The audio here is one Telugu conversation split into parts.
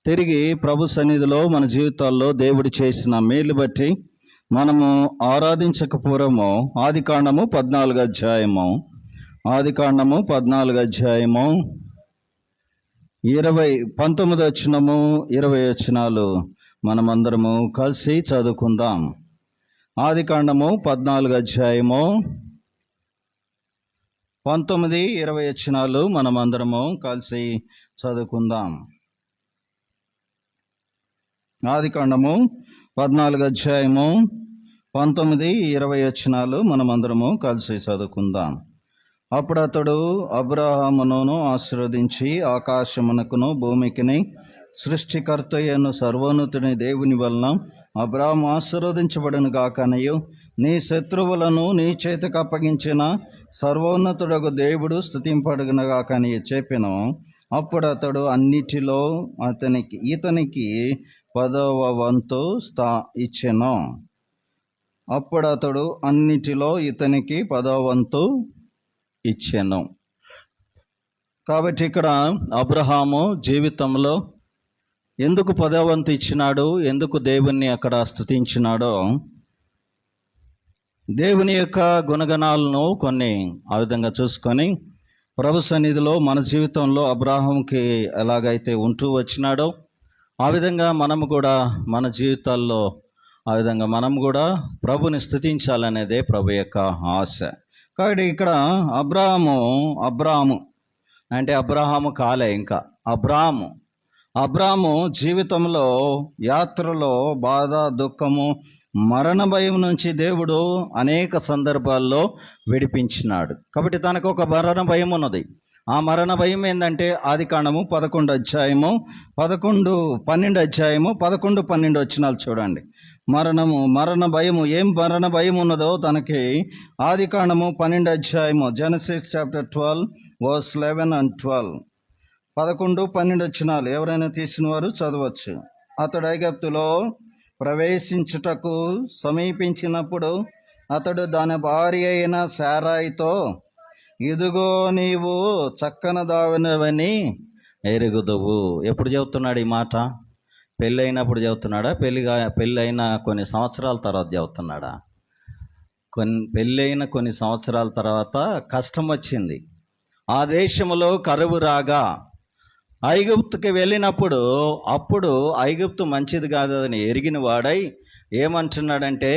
తిరిగి ప్రభు సన్నిధిలో మన జీవితాల్లో దేవుడు చేసిన మేలు బట్టి మనము ఆరాధించక పూర్వము ఆదికాండము 14 అధ్యాయము 19 వచనము 20 వచనాలు మనమందరము కలిసి చదువుకుందాం. ఆదికాండము 14 అధ్యాయము 19, 20 వచనాలు మనమందరము కలిసి చదువుకుందాం. ఆదికాండము 14 అధ్యాయము 19, 20 వచనాలు మనమందరము కలిసి చదువుకుందాం. అప్పుడు అతడు అబ్రహామును ఆశీర్వదించి, ఆకాశమునకును భూమికిని సృష్టికర్త అయిన సర్వోన్నతుని దేవుని వలన అబ్రహాము ఆశీర్వదించబడును గాకనియు, నీ శత్రువులను నీ చేతికి అప్పగించిన సర్వోన్నతుడగు దేవుడు స్తుతింపడును గాకనియు చెప్పెను. అప్పుడు అతడు అన్నిటిలో ఇతనికి 10వ వంతు ఇచ్చెను. అప్పుడు అతడు అన్నిటిలో ఇతనికి 10వ వంతు ఇచ్చెను. కాబట్టి ఇక్కడ అబ్రహాము జీవితంలో ఎందుకు 10వ వంతు ఇచ్చినాడు, ఎందుకు దేవుణ్ణి అక్కడ స్తుతించినాడో, దేవుని యొక్క గుణగణాలను కొన్ని ఆ విధంగా చూసుకొని ప్రభు సన్నిధిలో మన జీవితంలో అబ్రహాముకి ఎలాగైతే ఉంటూ వచ్చినాడో ఆ విధంగా మనము కూడా మన జీవితాల్లో ఆ విధంగా మనం కూడా ప్రభుని స్తుతించాలనేదే ప్రభు యొక్క ఆశ. కాబట్టి ఇక్కడ అబ్రాము అంటే అబ్రహాము కాలే, ఇంకా అబ్రాము జీవితంలో యాత్రలో బాధ, దుఃఖము, మరణ భయం నుంచి దేవుడు అనేక సందర్భాల్లో విడిపించినాడు. కాబట్టి తనకు ఒక మరణ భయం ఉన్నది. ఆ మరణ భయం ఏంటంటే ఆదికాండము 11 అధ్యాయము 11-12 వచనాలు చూడండి. మరణ భయము, ఏం మరణ భయం ఉన్నదో తనకి ఆదికాండము 12 అధ్యాయము జెనసిస్ చాప్టర్ 12 verse 11 and 12, 11-12 వచనాలు ఎవరైనా తీసిన వారు చదవచ్చు. అతడు ఐగుప్తులో ప్రవేశించుటకు సమీపించినప్పుడు అతడు దాని భార్య అయిన శారాయితో, ఇదిగో నీవు చక్కనదావినవని ఎరుగుదువు. ఎప్పుడు చెబుతున్నాడు ఈ మాట? పెళ్ళి అయినప్పుడు చెబుతున్నాడా? పెళ్ళైన కొన్ని సంవత్సరాల తర్వాత చెబుతున్నాడా? పెళ్ళైన కొన్ని సంవత్సరాల తర్వాత కష్టం వచ్చింది. ఆ దేశంలో కరువు రాగా ఐగుప్తుకి వెళ్ళినప్పుడు, అప్పుడు ఐగుప్తు మంచిది కాదని ఎరిగిన వాడై ఏమంటున్నాడంటే,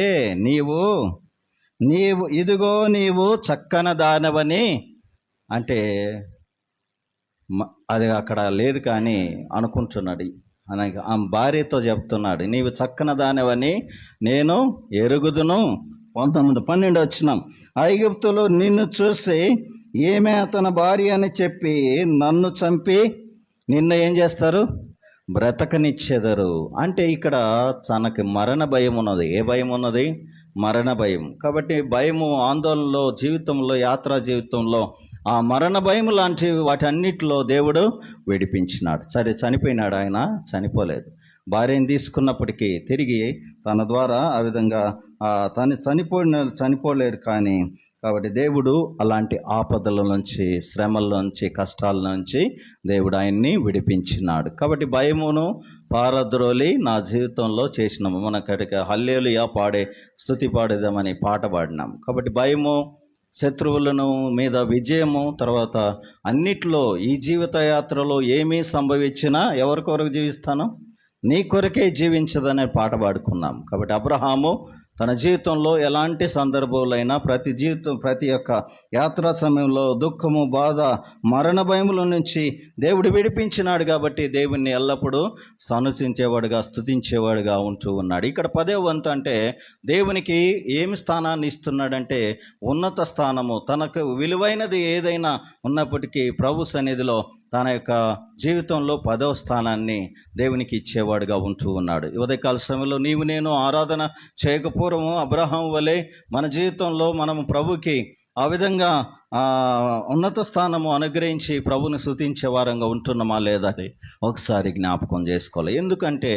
ఇదిగో నీవు చక్కన దానవని, అంటే అది అక్కడ లేదు కానీ అనుకుంటున్నాడు. ఆ భార్యతో చెప్తున్నాడు, నీవు చక్కన దానవని నేను ఎరుగుదును. 12 వచ్చినాం. ఐగుప్తులో నిన్ను చూసి ఏమే అతని భార్య అని చెప్పి నన్ను చంపి నిన్ను ఏం చేస్తారు? బ్రతకనిచ్చెదరు. అంటే ఇక్కడ తనకి మరణ భయం ఉన్నది. ఏ భయం ఉన్నది? మరణ భయం. కాబట్టి భయము, ఆందోళనలో, జీవితంలో, యాత్రా జీవితంలో ఆ మరణ భయం లాంటి వాటన్నిటిలో దేవుడు విడిపించినాడు. సరే, చనిపోయినాడు ఆయన? చనిపోలేదు. భార్యను తీసుకున్నప్పటికీ తిరిగి తన ద్వారా ఆ విధంగా తను చనిపోలేరు. కానీ కాబట్టి దేవుడు అలాంటి ఆపదల నుంచి, శ్రమల నుంచి, కష్టాల నుంచి దేవుడు ఆయన్ని విడిపించినాడు. కాబట్టి భయమును పారద్రోలి నా జీవితంలో చేసినాము. మనకడికి హల్లెలూయా స్తుతి పాడేదామని పాట పాడినాం. కాబట్టి భయము, శత్రువులను మీద విజయము, తర్వాత అన్నిట్లో ఈ జీవిత యాత్రలో ఏమీ సంభవించినా ఎవరి కొరకు జీవిస్తాను? నీ కొరకే జీవించదనే పాట పాడుకున్నాం. కాబట్టి అబ్రహాము తన జీవితంలో ఎలాంటి సందర్భాలైనా ప్రతి ఒక్క యాత్రా సమయంలో దుఃఖము, బాధ, మరణ భయముల నుంచి దేవుడు విడిపించినాడు. కాబట్టి దేవుణ్ణి ఎల్లప్పుడూ స్తుతించేవాడుగా, స్తుతించేవాడుగా ఉంటూ ఉన్నాడు. ఇక్కడ 10వ వంతు అంటే దేవునికి ఏమి స్థానాన్ని ఇస్తున్నాడంటే ఉన్నత స్థానము. తనకు విలువైనది ఏదైనా ఉన్నప్పటికీ ప్రభు సన్నిధిలో తన యొక్క జీవితంలో 10వ స్థానాన్ని దేవునికి ఇచ్చేవాడుగా ఉంటూ ఉన్నాడు. ఉదయకాల సమయంలో నీవు నేను ఆరాధన చేయకపోవడము అబ్రహాము వలె మన జీవితంలో మనము ప్రభుకి ఆ విధంగా ఉన్నత స్థానము అనుగ్రహించి ప్రభుని స్తుతించే వారంగా ఉంటున్నామా లేదా అని ఒకసారి జ్ఞాపకం చేసుకోవాలి. ఎందుకంటే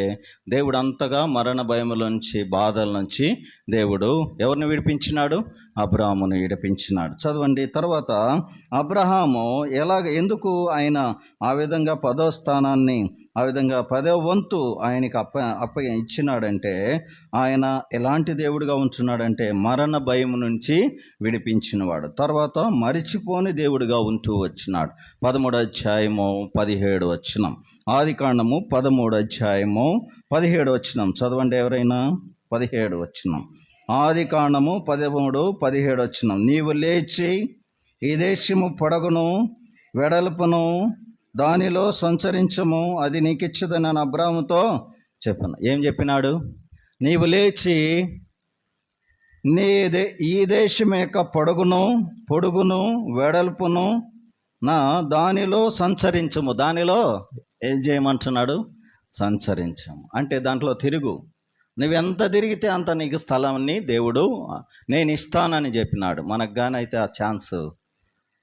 దేవుడు అంతగా మరణ భయముల నుంచి, బాధల నుంచి దేవుడు ఎవరిని విడిపించినాడు? అబ్రహామును విడిపించినాడు. చదవండి. తర్వాత అబ్రహాము ఎందుకు ఆయన ఆ విధంగా 10వ స్థానాన్ని ఆ విధంగా 10వ వంతు ఆయనకి ఇచ్చినాడంటే ఆయన ఎలాంటి దేవుడిగా ఉంటున్నాడంటే మరణ భయం నుంచి విడిపించినవాడు, తర్వాత మరిచిపోని దేవుడిగా ఉంటూ వచ్చినాడు. 13వ అధ్యాయము 17వ వచనం, ఆదికాండము 13వ అధ్యాయము 17వ వచనం చదవండి ఎవరైనా. 17వ వచనం, ఆదికాండము 13:17 వచనం, నీవు లేచి ఈ దేశము పొడగును వెడల్పును దానిలో సంచరించము, అది నీకు ఇచ్చదని నేను అబ్రాహాముతో చెప్పాను. ఏం చెప్పినాడు? నీవు లేచి ఈ దేశం యొక్క పొడుగును వెడల్పును దానిలో సంచరించము. దానిలో ఏం చేయమంటున్నాడు? సంచరించము అంటే దాంట్లో తిరుగు. నువ్వెంత తిరిగితే అంత నీకు స్థలాన్ని దేవుడు నేను ఇస్తానని చెప్పినాడు. మనకు కానీ అయితే ఆ ఛాన్స్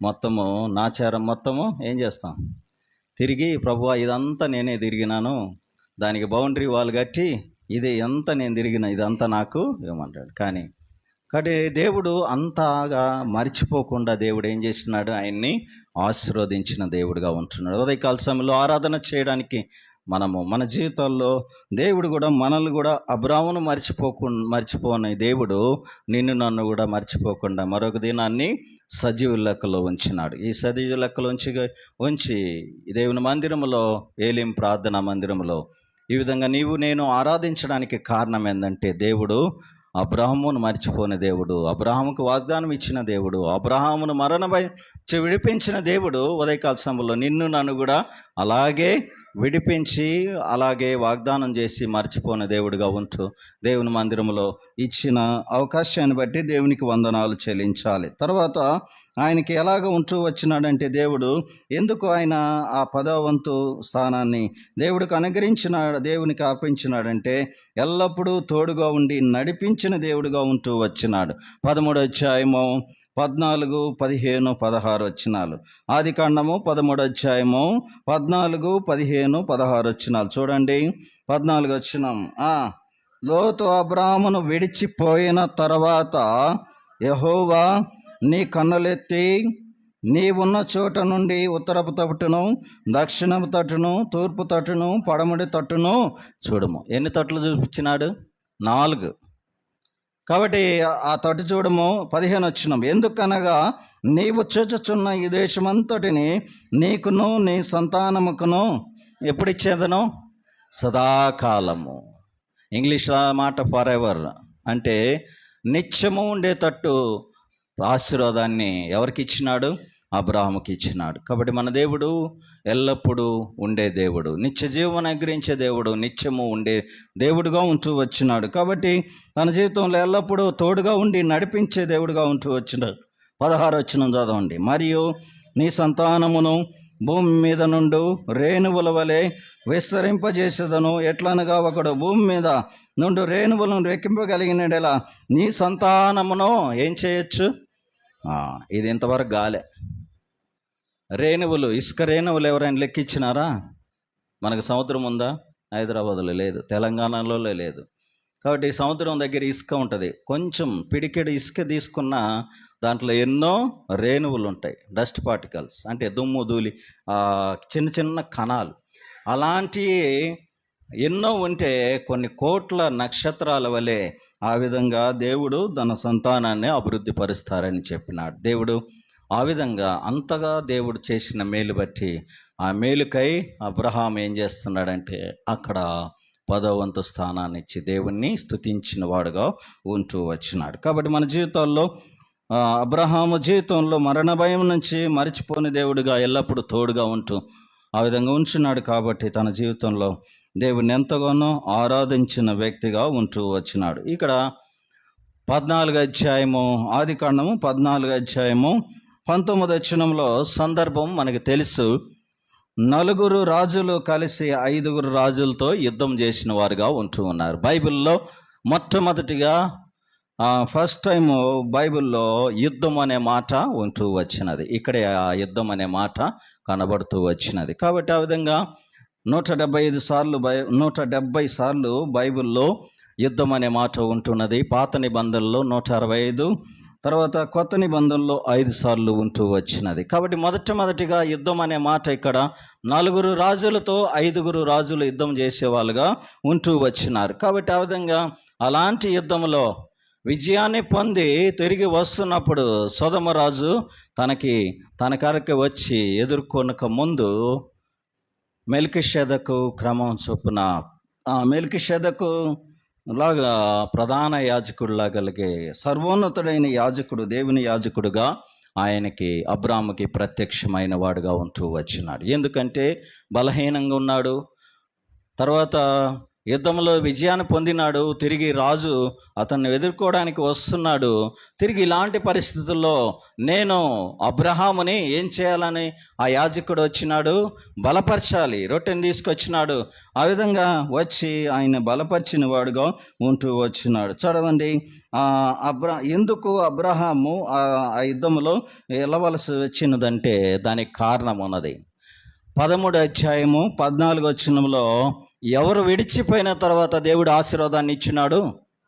మొత్తము నాచారం మొత్తము ఏం చేస్తాం? తిరిగి ప్రభువా ఇదంతా నేనే తిరిగినాను, దానికి బౌండరీ వాల్ కట్టి ఇది ఎంత నేను తిరిగిన ఇదంతా నాకు ఏమంటాడు. కానీ దేవుడు అంతగా మర్చిపోకుండా దేవుడు ఏం చేస్తున్నాడు? ఆయన్ని ఆశీర్వదించిన దేవుడుగా ఉంటున్నాడు. ఉదయకాల సమయంలో ఆరాధన చేయడానికి మన జీవితాల్లో దేవుడు కూడా మనల్ని కూడా అబ్రాహామును మర్చిపోని దేవుడు నిన్ను నన్ను కూడా మర్చిపోకుండా మరొక దినాన్ని సజీవ లెక్కలో ఉంచినాడు. ఈ సజీవ లెక్కలో ఉంచి దేవుని మందిరంలో, ఏలీం ప్రార్థనా మందిరంలో ఈ విధంగా నీవు నేను ఆరాధించడానికి కారణం ఏంటంటే దేవుడు అబ్రాహామును మర్చిపోని దేవుడు, అబ్రాహాముకు వాగ్దానం ఇచ్చిన దేవుడు, అబ్రాహామును విడిపించిన దేవుడు ఉదయకాల సమయంలో నిన్ను నన్ను కూడా అలాగే విడిపించి అలాగే వాగ్దానం చేసి మర్చిపోయిన దేవుడిగా ఉంటూ దేవుని మందిరంలో ఇచ్చిన అవకాశాన్ని బట్టి దేవునికి వందనాలు చెల్లించాలి. తర్వాత ఆయనకి ఎలాగ ఉంటూ వచ్చినాడంటే దేవుడు ఎందుకు ఆయన ఆ 10వ వంతు స్థానాన్ని దేవునికి అర్పించినాడంటే ఎల్లప్పుడూ తోడుగా ఉండి నడిపించిన దేవుడిగా ఉంటూ వచ్చినాడు. 13వ అధ్యాయము 14, 15, 16 వచనాలు, ఆదికాండము 13వ అధ్యాయము 14, 15, 16 వచనాలు చూడండి. 14 వచనం, లోతు అబ్రాహామును విడిచిపోయిన తర్వాత యెహోవా నీ కన్నులెత్తి నీవున్న చోట నుండి ఉత్తరపు తట్టును, దక్షిణపు తట్టును, తూర్పు తట్టును, పడమటి తట్టును చూడము. ఎన్ని తట్లు చూపించినాడు? 4. కాబట్టి ఆ తట్టు చూడము. 15 వచనం, ఎందుకనగా నీవు చూచుచున్న ఈ దేశమంతటిని నీకును నీ సంతానముకును ఎప్పుడు ఇచ్చేదను? సదాకాలము. ఇంగ్లీష్ మాట ఫర్ ఎవర్ అంటే నిత్యము ఉండేటట్టు ఆశీర్వాదాన్ని ఎవరికి ఇచ్చినాడు? అబ్రాహాముకి ఇచ్చినాడు. కాబట్టి మన దేవుడు ఎల్లప్పుడూ ఉండే దేవుడు, నిత్య జీవం అనుగ్రహించే దేవుడు, నిత్యము ఉండే దేవుడుగా ఉంటూ వచ్చినాడు. కాబట్టి తన జీవితంలో ఎల్లప్పుడూ తోడుగా ఉండి నడిపించే దేవుడుగా ఉంటూ వచ్చినాడు. 16 వచనం చదవండి, మరియు నీ సంతానమును భూమి మీద నుండి రేణువుల వలె విస్తరింపజేసేదను. ఎట్లనగా ఒకడు భూమి మీద నుండి రేణువులను రెక్కింపగలిగినలా నీ సంతానమును ఏం చేయొచ్చు? ఇది ఇంతవరకు గాలే. రేణువులు, ఇసుక రేణువులు ఎవరైనా లెక్కించినారా? మనకు సముద్రం ఉందా? హైదరాబాద్లో లేదు, తెలంగాణలో లేదు. కాబట్టి సముద్రం దగ్గర ఇసుక ఉంటుంది. కొంచెం పిడికెడు ఇసుక తీసుకున్న దాంట్లో ఎన్నో రేణువులు ఉంటాయి, డస్ట్ పార్టికల్స్ అంటే దుమ్ము ధూళి చిన్న చిన్న కణాలు. అలాంటివి ఎన్నో ఉంటే కొన్ని కోట్ల నక్షత్రాల వలె ఆ విధంగా దేవుడు తన సంతానాన్ని అభివృద్ధి పరుస్తారని చెప్పినాడు. దేవుడు ఆ విధంగా అంతగా దేవుడు చేసిన మేలు బట్టి ఆ మేలుకై అబ్రహాం ఏం చేస్తున్నాడంటే అక్కడ 10వ వంతు స్థానాన్ని ఇచ్చి దేవుణ్ణి స్తుతించిన వాడుగా ఉంటూ వచ్చినాడు. కాబట్టి మన జీవితాల్లో అబ్రహాము జీవితంలో మరణ భయం నుంచి మరిచిపోని దేవుడిగా ఎల్లప్పుడూ తోడుగా ఉంటూ ఆ విధంగా ఉంచున్నాడు. కాబట్టి తన జీవితంలో దేవుని ఎంతగానో ఆరాధించిన వ్యక్తిగా ఉంటూ వచ్చినాడు. ఇక్కడ 14వ అధ్యాయము, ఆదికాండము 14వ అధ్యాయము 19వ వచనంలో సందర్భం మనకు తెలుసు. 4 రాజులు కలిసి 5 రాజులతో యుద్ధం చేసిన వారుగా ఉంటూ ఉన్నారు. బైబిల్లో మొట్టమొదటిగా ఫస్ట్ టైం బైబిల్లో యుద్ధం అనే మాట ఉంటూ వచ్చినది. ఇక్కడే ఆ యుద్ధం అనే మాట కనబడుతూ వచ్చినది. కాబట్టి ఆ విధంగా 170 సార్లు బైబిల్లో యుద్ధం అనే మాట ఉంటున్నది. పాత నిబంధనలో 165, తర్వాత కొత్త నిబంధనలో 5 సార్లు ఉంటూ వచ్చినది. కాబట్టి మొదటిగా యుద్ధం అనే మాట ఇక్కడ 4 రాజులతో 5 రాజులు యుద్ధం చేసేవాళ్ళుగా ఉంటూ వచ్చినారు. కాబట్టి ఆ విధంగా అలాంటి యుద్ధంలో విజయాన్ని పొంది తిరిగి వస్తున్నప్పుడు సొదొమ రాజు తన కాడికి వచ్చి ఎదుర్కొనక ముందు మెల్కీషెదకు క్రమం చొప్పున ఆ మెల్కీషెదకు లాగా ప్రధాన యాజకుడిలా కలిగే సర్వోన్నతుడైన యాజకుడు, దేవుని యాజకుడుగా ఆయనకి అబ్రాముకి ప్రత్యక్షమైన వాడుగా ఉంటూ వచ్చినాడు. ఎందుకంటే బలహీనంగా ఉన్నాడు. తర్వాత యుద్ధంలో విజయాన్ని పొందినాడు. తిరిగి రాజు అతన్ని ఎదుర్కోవడానికి వస్తున్నాడు. తిరిగి ఇలాంటి పరిస్థితుల్లో నేను అబ్రహాముని ఏం చేయాలని ఆ యాజకుడు వచ్చినాడు, బలపరచాలి. రొట్టెని తీసుకొచ్చినాడు. ఆ విధంగా వచ్చి ఆయన బలపరిచిన వాడుగా ఉంటూ వచ్చినాడు. చదవండి, ఎందుకు అబ్రహాము ఆ యుద్ధంలో వెళ్ళవలసి వచ్చినదంటే దానికి కారణం ఉన్నది. 13 అధ్యాయము 14 వచనంలో ఎవరు విడిచిపోయిన తర్వాత దేవుడు ఆశీర్వాదాన్ని ఇచ్చినాడు.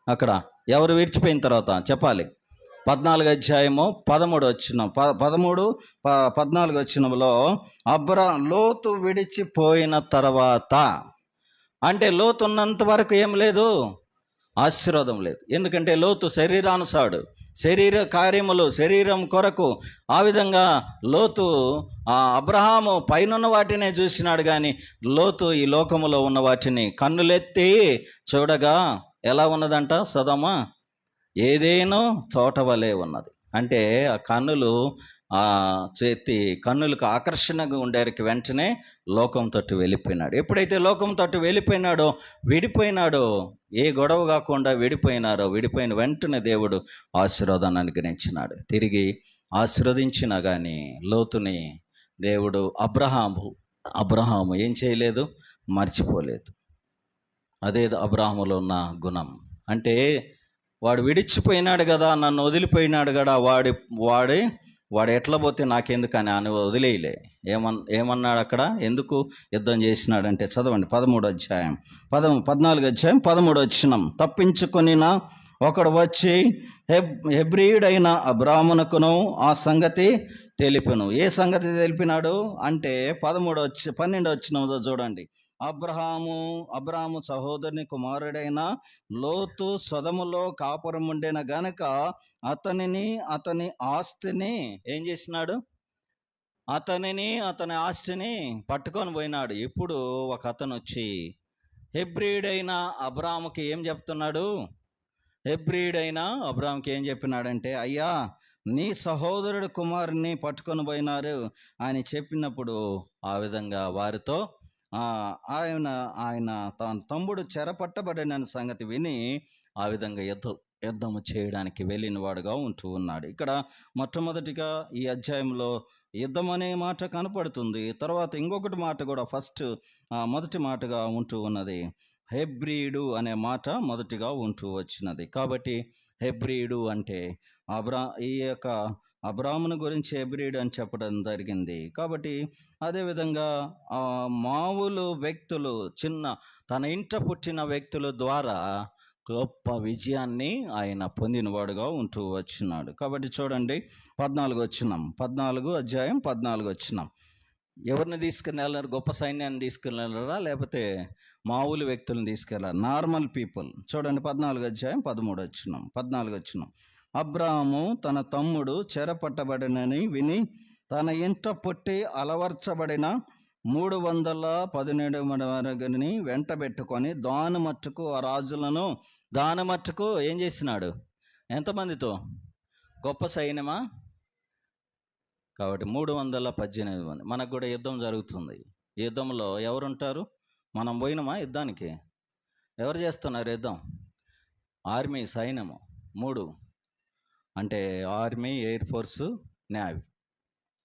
అక్కడ ఎవరు విడిచిపోయిన తర్వాత చెప్పాలి. 14 అధ్యాయము 13 వచనం 14 వచనంలో లోతు విడిచిపోయిన తర్వాత, అంటే లోతు ఉన్నంత వరకు ఏం లేదు, ఆశీర్వాదం లేదు. ఎందుకంటే లోతు శరీరానుసాడు, శరీర కార్యములు, శరీరం కొరకు. ఆ విధంగా లోతు అబ్రహాము పైనున్న వాటినే చూసినాడు, కానీ లోతు ఈ లోకములో ఉన్న వాటిని కన్నులెత్తి చూడగా ఎలా ఉన్నదంట, సొదొమ ఏదేనో తోట వలె ఉన్నది. అంటే ఆ కన్నులకు ఆకర్షణగా ఉండేరికి వెంటనే లోకం తట్టు వెళ్ళిపోయినాడు. ఎప్పుడైతే లోకం తట్టు విడిపోయినాడో, ఏ గొడవ కాకుండా విడిపోయిన వెంటనే దేవుడు ఆశీర్వాదాన్ని అనుగ్రహించినాడు. తిరిగి ఆశీర్వదించినా కానీ లోతుని దేవుడు అబ్రహాము ఏం చేయలేదు, మర్చిపోలేదు. అదే అబ్రహాములో ఉన్న గుణం. అంటే వాడు విడిచిపోయినాడు కదా, నన్ను వదిలిపోయినాడు కదా, వాడు ఎట్లా పోతే నాకెందుకని అని వదిలేయలే. ఏమన్నాడు అక్కడ, ఎందుకు యుద్ధం చేసినాడంటే చదవండి 13 అధ్యాయం 14 అధ్యాయం 13 వచనం. తప్పించుకొనిన ఒకడు వచ్చి హెబ్రీయుడైన అబ్రామునకును ఆ సంగతి తెలిపెను. ఏ సంగతి తెలిపినాడు అంటే 12 వచనంలో చూడండి. అబ్రాము సహోదరుని కుమారుడైన లోతు సొదొమలో కాపురం ఉండేన గనక అతని ఆస్తిని ఏం చేసినాడు, అతని ఆస్తిని పట్టుకొని పోయినాడు. ఇప్పుడు ఒక అతను వచ్చి హెబ్రీయుడైన అబ్రాముకి ఏం చెప్తున్నాడు, ఏం చెప్పినాడంటే, అయ్యా నీ సహోదరుడు కుమారుని పట్టుకొని పోయినారు అని చెప్పినప్పుడు ఆ విధంగా వారితో ఆయన తన తమ్ముడు చెరపట్టబడిన సంగతి విని ఆ విధంగా యుద్ధము చేయడానికి వెళ్ళిన వాడుగా ఉంటూ ఉన్నాడు. ఇక్కడ మొట్టమొదటిగా ఈ అధ్యాయంలో యుద్ధం అనే మాట కనపడుతుంది. తర్వాత ఇంకొకటి మాట కూడా మొదటి మాటగా ఉంటూ ఉన్నది. హెబ్రీయుడు అనే మాట మొదటిగా ఉంటూ వచ్చినది. కాబట్టి హెబ్రీయుడు అంటే ఈ యొక్క అబ్రామును గురించి హెబ్రీయుడు అని చెప్పడం జరిగింది. కాబట్టి అదేవిధంగా మామూలు వ్యక్తులు, తన ఇంట పుట్టిన వ్యక్తుల ద్వారా గొప్ప విజయాన్ని ఆయన పొందినవాడుగా ఉంటూ వచ్చినాడు. కాబట్టి చూడండి 14 అధ్యాయం 14 వచనం. ఎవరిని తీసుకుని వెళ్ళారు, గొప్ప సైన్యాన్ని తీసుకుని వెళ్ళారా, లేకపోతే మామూలు వ్యక్తులను తీసుకెళ్ళారు, నార్మల్ పీపుల్. చూడండి 14 అధ్యాయం 14 వచనం. అబ్రాము తన తమ్ముడు చెరపట్టబడినని విని తన ఇంట పుట్టి అలవర్చబడిన 317 వెంట పెట్టుకొని దాని మట్టుకు ఆ రాజులను ఏం చేసినాడు, ఎంతమందితో, గొప్ప సైన్యమా. కాబట్టి 318 మంది. మనకు కూడా యుద్ధం జరుగుతుంది. ఈ యుద్ధంలో ఎవరుంటారు, మనం పోయినామా యుద్ధానికి, ఎవరు చేస్తున్నారు యుద్ధం, ఆర్మీ, సైన్యము 3 అంటే ఆర్మీ, ఎయిర్ ఫోర్సు, నేవీ.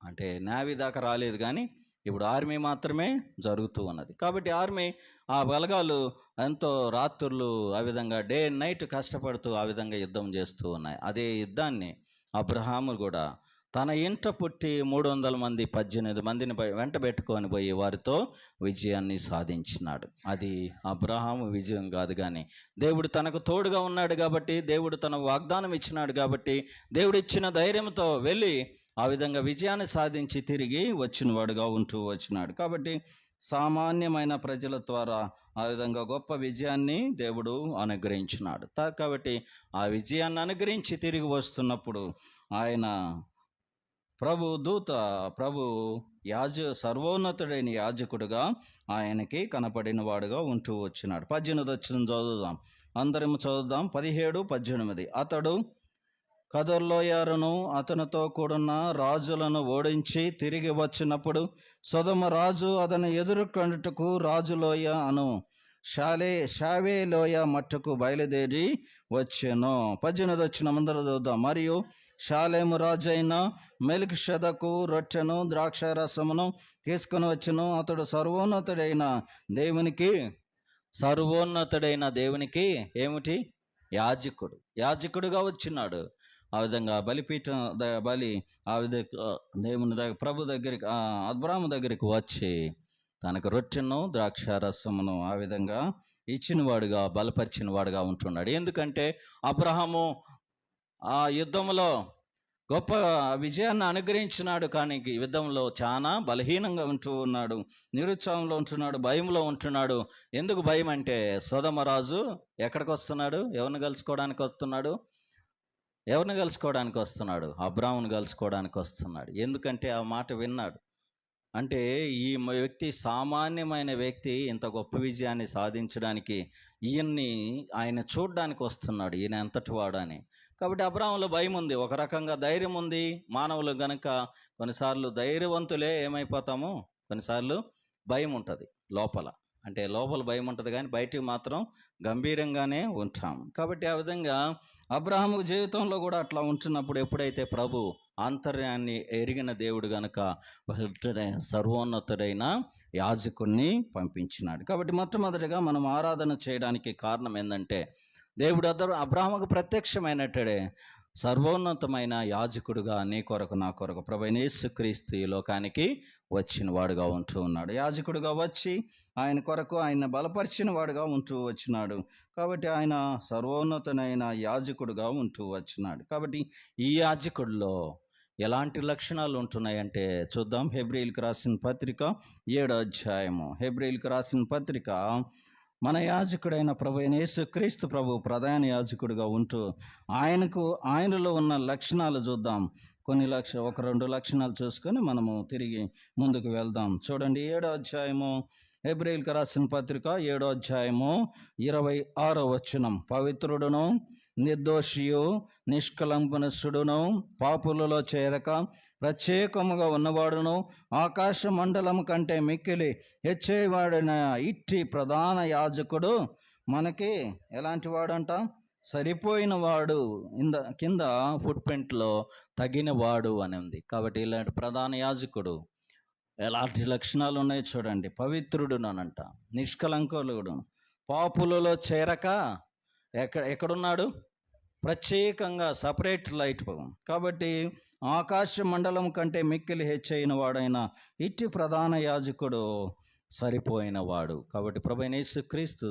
అంటే నేవీ దాకా రాలేదు, కానీ ఇప్పుడు ఆర్మీ మాత్రమే జరుగుతూ ఉన్నది. కాబట్టి ఆర్మీ ఆ బలగాలు ఎంతో రాత్రులు ఆ విధంగా డే అండ్ నైట్ కష్టపడుతూ ఆ విధంగా యుద్ధం చేస్తూ ఉన్నాయి. అదే యుద్ధాన్ని అబ్రహాము కూడా తన ఇంట పుట్టి 300 మంది 18 మందిని వెంట పెట్టుకొని పోయి వారితో విజయాన్ని సాధించినాడు. అది అబ్రహాము విజయం కాదు, కానీ దేవుడు తనకు తోడుగా ఉన్నాడు కాబట్టి, దేవుడు తన వాగ్దానం ఇచ్చినాడు కాబట్టి, దేవుడు ఇచ్చిన ధైర్యంతో వెళ్ళి ఆ విధంగా విజయాన్ని సాధించి తిరిగి వచ్చినవాడుగా ఉంటూ వచ్చినాడు. కాబట్టి సామాన్యమైన ప్రజల ద్వారా ఆ విధంగా గొప్ప విజయాన్ని దేవుడు అనుగ్రహించినాడు. కాబట్టి ఆ విజయాన్ని అనుగ్రహించి తిరిగి వస్తున్నప్పుడు ఆయన ప్రభు సర్వోన్నతుడైన యాజకుడుగా ఆయనకి కనపడిన వాడుగా ఉంటూ వచ్చినాడు. 18 వచ్చిన చదువుదాం, అందరం చదువుదాం. 17, 18. అతడు కదర్లోయారును అతనితో కూడిన రాజులను ఓడించి తిరిగి వచ్చినప్పుడు సొదొమ రాజు అతని ఎదుర్కొనుటకు రాజులోయ అను షావే లోయ మట్టుకు బయలుదేరి వచ్చెను. 18 వచ్చిన ముందర చూద్దాం. మరియు షాలేము రాజైన మెల్కిషెదకు రొట్టెను ద్రాక్షారసమును తీసుకుని వచ్చెను. అతడు సర్వోన్నతుడైన దేవునికి ఏమిటి? యాజకుడుగా వచ్చినాడు. ఆ విధంగా బలి ఆ విధంగా దేవుని ప్రభు దగ్గరికి అబ్రాహాము దగ్గరికి వచ్చి తనకు రొట్టెను ద్రాక్షారసమును ఆ విధంగా ఇచ్చిన వాడుగా బలపరిచిన వాడుగా ఉంటున్నాడు. ఎందుకంటే అబ్రహాము ఆ యుద్ధంలో గొప్ప విజయాన్ని అనుగ్రహించినాడు, కానీ యుద్ధంలో చాలా బలహీనంగా ఉంటూ ఉన్నాడు, నిరుత్సాహంలో ఉంటున్నాడు, భయంలో ఉంటున్నాడు. ఎందుకు భయం అంటే సొదొమ రాజు ఎక్కడికి వస్తున్నాడు? ఎవరిని కలుసుకోవడానికి వస్తున్నాడు? అబ్రాహామును కలుసుకోవడానికి వస్తున్నాడు. ఎందుకంటే ఆ మాట విన్నాడు. అంటే ఈ వ్యక్తి సామాన్యమైన వ్యక్తి ఇంత గొప్ప విజయాన్ని సాధించడానికి ఆయన చూడడానికి వస్తున్నాడు, ఈయన ఎంతటి వాడని. కాబట్టి అబ్రాహాములో భయం ఉంది, ఒక రకంగా ధైర్యం ఉంది. మానవులు గనుక కొన్నిసార్లు ధైర్యవంతులే ఏమైపోతాము, కొన్నిసార్లు భయం ఉంటుంది లోపల. అంటే లోపల భయం ఉంటుంది కానీ బయటికి మాత్రం గంభీరంగానే ఉంటాం. కాబట్టి ఆ విధంగా అబ్రహాము జీవితంలో కూడా అట్లా ఉంటున్నప్పుడు ఎప్పుడైతే ప్రభు ఆంతర్యాన్ని ఎరిగిన దేవుడు గనుక సర్వోన్నతుడైన యాజకుడిని పంపించినాడు. కాబట్టి మొట్టమొదటిగా మనం ఆరాధన చేయడానికి కారణం ఏంటంటే దేవుడు అబ్రహాముకు ప్రత్యక్షమైనట్టే సర్వోన్నతమైన యాజకుడుగా నీ కొరకు నా కొరకు ప్రభువైన యేసుక్రీస్తు ఈ లోకానికి వచ్చిన వాడుగా ఉంటూ ఉన్నాడు. యాజకుడుగా వచ్చి ఆయన కొరకు ఆయన బలపరిచిన వాడుగా ఉంటూ వచ్చినాడు. కాబట్టి ఆయన సర్వోన్నతమైన యాజకుడుగా ఉంటూ వచ్చినాడు. కాబట్టి ఈ యాజకుడిలో ఎలాంటి లక్షణాలు ఉంటున్నాయంటే చూద్దాం. హెబ్రీయులకు రాసిన పత్రిక 7వ అధ్యాయము. హెబ్రీయులకు రాసిన పత్రిక మన యాజకుడైన ప్రభువైన యేసుక్రీస్తు ప్రభు ప్రధాన యాజకుడిగా ఉంటూ ఆయనలో ఉన్న లక్షణాలు చూద్దాం. ఒక 2 లక్షణాలు చూసుకొని మనము తిరిగి ముందుకు వెళ్దాం. చూడండి, 7వ అధ్యాయము హెబ్రీయులకు రాసిన పత్రిక 7వ అధ్యాయము 26వ వచనం. పవిత్రుడును నిర్దోషియు నిష్కలంపనసుడును పాపులలో చేరక ప్రత్యేకముగా ఉన్నవాడును ఆకాశ మండలము కంటే మిక్కిలి హెచ్చేవాడైన ఇట్టి ప్రధాన యాజకుడు మనకి ఎలాంటి వాడంట? సరిపోయిన వాడు. కింద ఫుట్ ప్రింట్లో తగిన వాడు అని ఉంది. కాబట్టి ఇలాంటి ప్రధాన యాజకుడు ఎలాంటి లక్షణాలు ఉన్నాయో చూడండి. పవిత్రుడునంట, నిష్కలంకుడు, పాపులలో చేరక ఎక్కడున్నాడు? ప్రత్యేకంగా సపరేట్ లైట్. కాబట్టి ఆకాశ మండలం కంటే మిక్కిలి హెచ్చైన వాడైన ఇట్టి ప్రధాన యాజకుడు సరిపోయిన వాడు. కాబట్టి ప్రభువైన యేసుక్రీస్తు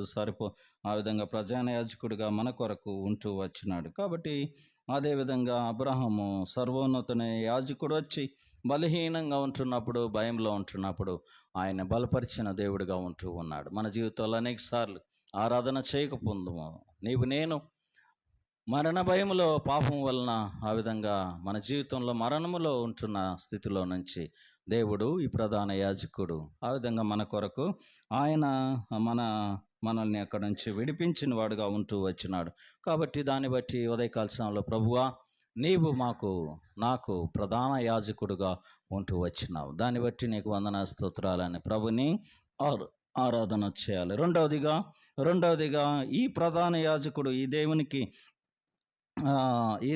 ఆ విధంగా ప్రధాన యాజకుడిగా మన కొరకు ఉంటూ వచ్చినాడు. కాబట్టి అదేవిధంగా అబ్రహాము సర్వోన్నతుని యాజకుడు వచ్చి బలహీనంగా ఉంటున్నప్పుడు, భయంలో ఉంటున్నప్పుడు ఆయన బలపరిచిన దేవుడిగా ఉంటూ ఉన్నాడు. మన జీవితంలో అనేక సార్లు ఆరాధన చేయకపోందుము నేను మరణ భయములో పాపం వలన ఆ విధంగా మన జీవితంలో మరణములో ఉంటున్న స్థితిలో నుంచి దేవుడు ఈ ప్రధాన యాజకుడు ఆ విధంగా మన కొరకు ఆయన మనల్ని అక్కడి నుంచి విడిపించిన వాడుగా ఉంటూ వచ్చినాడు. కాబట్టి దాన్ని బట్టి ఉదయకాల సమయంలో ప్రభువా నీవు నాకు ప్రధాన యాజకుడుగా ఉంటూ వచ్చినావు, దాన్ని బట్టి నీకు వందన స్తోత్రాలని ప్రభుని ఆరాధన చేయాలి. రెండవదిగా ఈ ప్రధాన యాజకుడు ఈ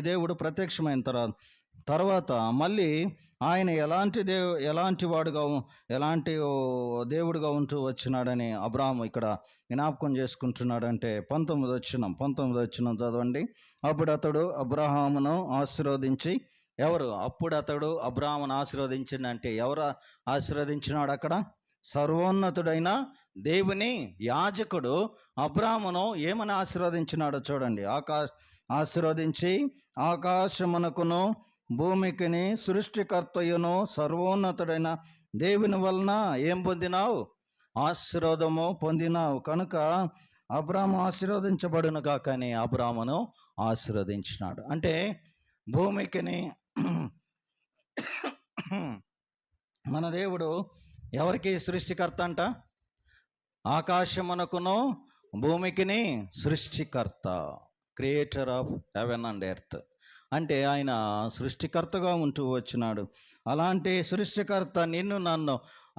దేవుడు ప్రత్యక్షమైన తర్వాత మళ్ళీ ఆయన ఎలాంటి దేవుడుగా ఉంటూ వచ్చినాడని అబ్రాహాము ఇక్కడ జ్ఞాపకం చేసుకుంటున్నాడంటే 19 వచ్చిన చదవండి. అప్పుడు అతడు అబ్రహామును ఆశీర్వదించి ఎవరు? అప్పుడు అతడు అబ్రాహామును ఆశీర్వదించిందంటే ఎవరు ఆశీర్వదించినాడు అక్కడ? సర్వోన్నతుడైన దేవుని యాజకుడు అబ్రాహామును ఏమని ఆశీర్వదించినాడో చూడండి. ఆశీర్వదించి ఆకాశమునకును భూమికిని సృష్టికర్తయును సర్వోన్నతుడైన దేవుని వలన ఏం పొందినావు? ఆశీర్వాదము పొందినావు. కనుక అబ్రాహాము ఆశీర్వదించబడును గాక అని అబ్రాహామును ఆశీర్వదించినాడు. అంటే భూమికిని మన దేవుడు ఎవరికి సృష్టికర్త అంట? ఆకాశమునకును భూమికిని సృష్టికర్త, creator of heaven and earth. అంటే ఆయన సృష్టికర్తగా ఉంటూ వచ్చినాడు. అలాంటి సృష్టికర్త నిన్ను నన్ను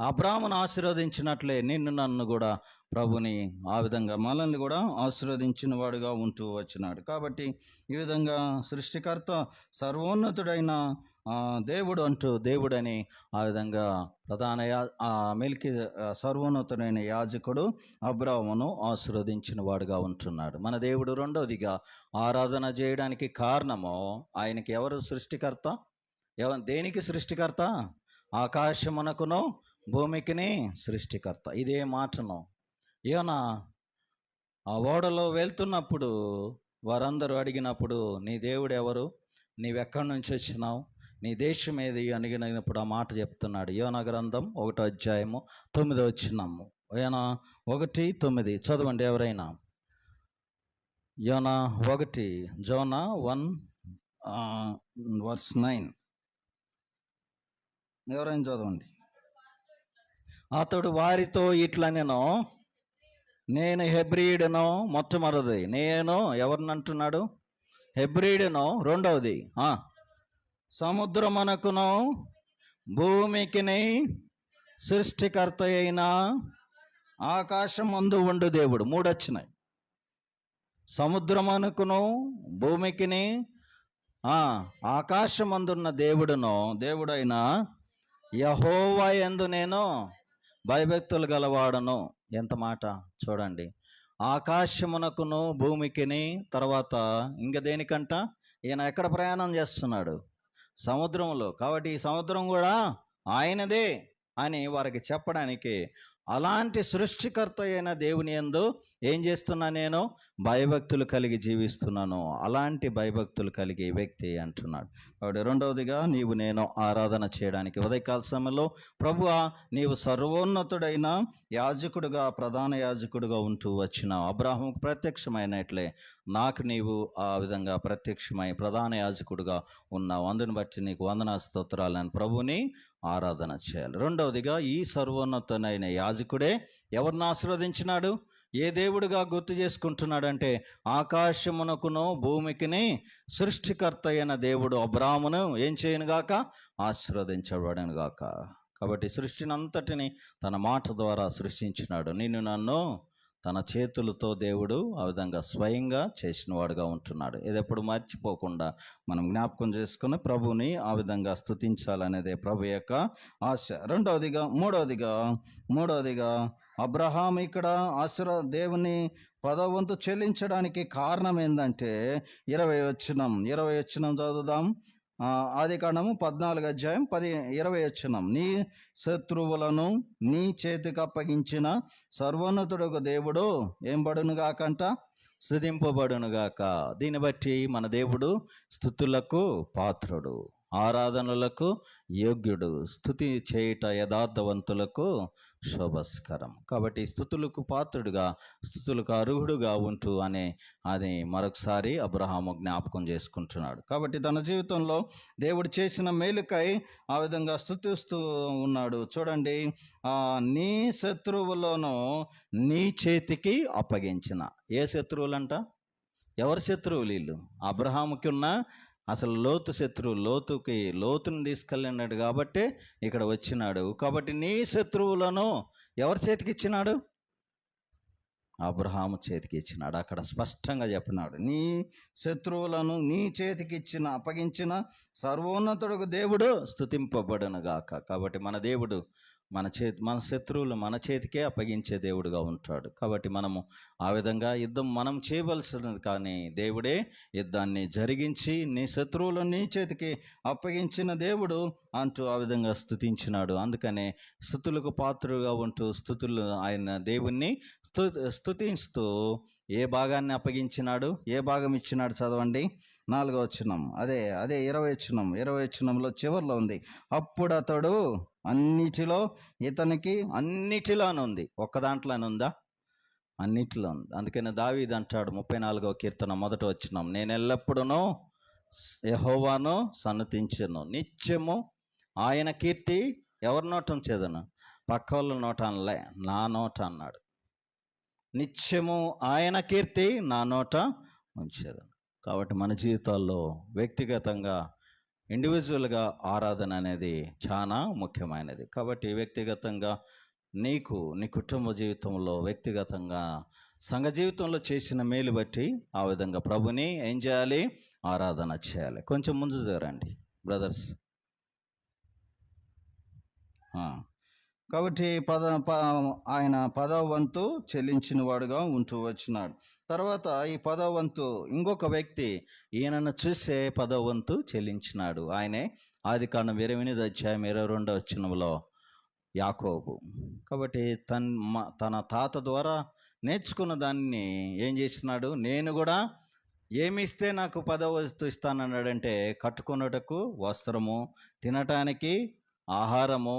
అబ్రాహామును ఆశీర్వదించినట్లే నిన్ను నన్ను కూడా ప్రభుని ఆ విధంగా మనల్ని కూడా ఆశీర్వదించిన వాడుగా ఉంటూ వచ్చినాడు. కాబట్టి ఈ విధంగా సృష్టికర్త సర్వోన్నతుడైన దేవుడు అంటూ దేవుడని ఆ విధంగా మెల్కి సర్వోన్నతుడైన యాజకుడు అబ్రాహామును ఆశీర్వదించిన వాడుగా ఉంటున్నాడు. మన దేవుడు రెండవదిగా ఆరాధన చేయడానికి కారణము ఆయనకి ఎవరు సృష్టికర్త? దేనికి సృష్టికర్త? ఆకాశమునకును భూమికిని సృష్టికర్త. ఇదే మాటను యోనా ఆ ఓడలో వెళ్తున్నప్పుడు వారందరూ అడిగినప్పుడు నీ దేవుడు ఎవరు, నీవెక్కడి నుంచి వచ్చినావు, నీ దేశం ఏది అని అడిగినప్పుడు ఆ మాట చెప్తున్నాడు. యోనా గ్రంథం 1వ అధ్యాయము 9వ వచనము. యోనా 1:9 చదవండి ఎవరైనా. యోనా 1, జోనా 1:9 ఎవరైనా చదవండి. అతడు వారితో ఇట్లనెను, నేను హెబ్రీయుడను. మొట్టమొదటిది నేను ఎవరిని అంటున్నాడు? హెబ్రీయుడను. రెండవది సముద్రమునకును భూమికిని సృష్టికర్త అయిన ఆకాశమందు ఉండు దేవుడు. 3 వచ్చినాయి. సముద్రమునకును భూమికిని ఆకాశమందున్న దేవుడైన యెహోవా యందు నేను భయభక్తులు గలవాడను. ఎంత మాట చూడండి. ఆకాశమునకును భూమికిని, తర్వాత ఇంక దేనికంట? ఈయన ఎక్కడ ప్రయాణం చేస్తున్నాడు? సముద్రంలో. కాబట్టి ఈ సముద్రం కూడా ఆయనదే అని వారికి చెప్పడానికి అలాంటి సృష్టికర్త అయిన దేవుని యందు ఏం చేస్తున్నా? నేను భయభక్తులు కలిగి జీవిస్తున్నాను. అలాంటి భయభక్తులు కలిగే వ్యక్తి అంటున్నాడు. కాబట్టి రెండవదిగా నేను ఆరాధన చేయడానికి ఉదయకాల సమయంలో ప్రభువా నీవు సర్వోన్నతుడైన యాజకుడుగా, ప్రధాన యాజకుడుగా ఉంటూ వచ్చిన అబ్రాహాముకు ప్రత్యక్షమైనట్లే నాకు నీవు ఆ విధంగా ప్రత్యక్షమై ప్రధాన యాజకుడుగా ఉన్నావు. అందుని బట్టి నీకు వందనా స్తోత్రాలను ప్రభుని ఆరాధన చేయాలి. రెండవదిగా ఈ సర్వోన్నతుడైన యాజకుడే ఎవరిని ఆశీర్వదించినాడు? ఏ దేవుడుగా గుర్తు చేసుకుంటున్నాడంటే ఆకాశమునకును భూమికిని సృష్టికర్త అయిన దేవుడు అబ్రాహామును ఏం చేయనుగాక? ఆశీర్వదించబడనుగాక. కాబట్టి సృష్టినంతటిని తన మాట ద్వారా సృష్టించినాడు. నిన్ను నన్ను తన చేతులతో దేవుడు ఆ విధంగా స్వయంగా చేసిన వాడుగా ఉంటున్నాడు. ఇది ఎప్పుడు మర్చిపోకుండా మనం జ్ఞాపకం చేసుకుని ప్రభుని ఆ విధంగా స్తుతించాలనేదే ప్రభు యొక్క ఆశ. మూడవదిగా అబ్రహాం ఇక్కడ దేవుని 10వ వంతు చెల్లించడానికి కారణం ఏంటంటే 20వ వచనం చదువుదాం. ఆదికాండము 14వ అధ్యాయం 20వ వచనం. నీ శత్రువులను నీ చేతికి అప్పగించిన సర్వోన్నతుడు దేవుడు ఏం బడునుగాకంట? స్తుతింపబడునుగాక. దీన్ని బట్టి మన దేవుడు స్తుతులకు పాత్రుడు, ఆరాధనలకు యోగ్యుడు, స్తుతి చేయుట యథార్థవంతులకు శోభస్కరం. కాబట్టి స్తుతులకు పాత్రుడుగా, స్తుతులకు అర్హుడుగా ఉంటూ అది మరొకసారి అబ్రహాము జ్ఞాపకం చేసుకుంటున్నాడు. కాబట్టి తన జీవితంలో దేవుడు చేసిన మేలుకై ఆ విధంగా స్తుతిస్తూ ఉన్నాడు. చూడండి, నీ శత్రువులను నీ చేతికి అప్పగించిన. ఏ శత్రువులంట? ఎవరి శత్రువులు వీళ్ళు? అబ్రహాముకి ఉన్న అసలు లోతు శత్రువు. లోతుని తీసుకెళ్ళినాడు కాబట్టి ఇక్కడ వచ్చినాడు. కాబట్టి నీ శత్రువులను ఎవరి చేతికి ఇచ్చినాడు? అబ్రహాము చేతికి ఇచ్చినాడు. అక్కడ స్పష్టంగా చెప్పినాడు, నీ శత్రువులను నీ చేతికి అప్పగించిన సర్వోన్నతుడు దేవుడు స్తుతింపబడునుగాక. కాబట్టి మన దేవుడు మన శత్రువులు మన చేతికే అప్పగించే దేవుడుగా ఉంటాడు. కాబట్టి మనము ఆ విధంగా యుద్ధం మనం చేయవలసినది, కానీ దేవుడే యుద్ధాన్ని జరిగించి నీ శత్రువులు నీ చేతికి అప్పగించిన దేవుడు అంటూ ఆ విధంగా స్తుతించినాడు. అందుకనే స్తుతులకు పాత్రుగా ఉంటూ ఆయన దేవుణ్ణి స్తుతిస్తూ ఏ భాగాన్ని అప్పగించినాడు, ఏ భాగం ఇచ్చినాడు చదవండి. 4వ వచనం, అదే 20వ వచనంలో చివరిలో ఉంది. అప్పుడు అతడు అన్నిటిలోనే ఉంది. ఒక్క దాంట్లోనే ఉందా? అన్నిటిలో ఉంది. అందుకని దావీదు అంటాడు 34వ కీర్తన 1వ వచనం, నేను ఎల్లప్పుడూ యెహోవాను సన్నతించెను, నిత్యము ఆయన కీర్తి ఎవరి నోట ఉంచేదను? పక్క వాళ్ళ నోట అనలే, నా నోట అన్నాడు. నిత్యము ఆయన కీర్తి నా నోట ఉంచేదను. కాబట్టి మన జీవితాల్లో వ్యక్తిగతంగా ఇండివిజువల్గా ఆరాధన అనేది చాలా ముఖ్యమైనది. కాబట్టి వ్యక్తిగతంగా నీ కుటుంబ జీవితంలో, వ్యక్తిగతంగా సంఘ జీవితంలో చేసిన మేలు బట్టి ఆ విధంగా ప్రభుని ఏం చేయాలి? ఆరాధన చేయాలి. కొంచెం ముందు జరండి బ్రదర్స్. కాబట్టి ఆయన 10వ వంతు చెల్లించిన వాడుగా ఉంటూ వచ్చినాడు. తర్వాత ఈ 10వ వంతు ఇంకొక వ్యక్తి ఈయనను చూసే 10వ వంతు చెల్లించినాడు. ఆయనే ఆదికాండం 28వ అధ్యాయం 22వ వచనంలో యాకోబు. కాబట్టి తన తాత ద్వారా నేర్చుకున్న దాన్ని ఏం చేసినాడు? నేను కూడా ఏమి ఇస్తే నాకు 10వ వంతు ఇస్తానన్నాడంటే, కట్టుకున్నటకు వస్త్రము, తినటానికి ఆహారము,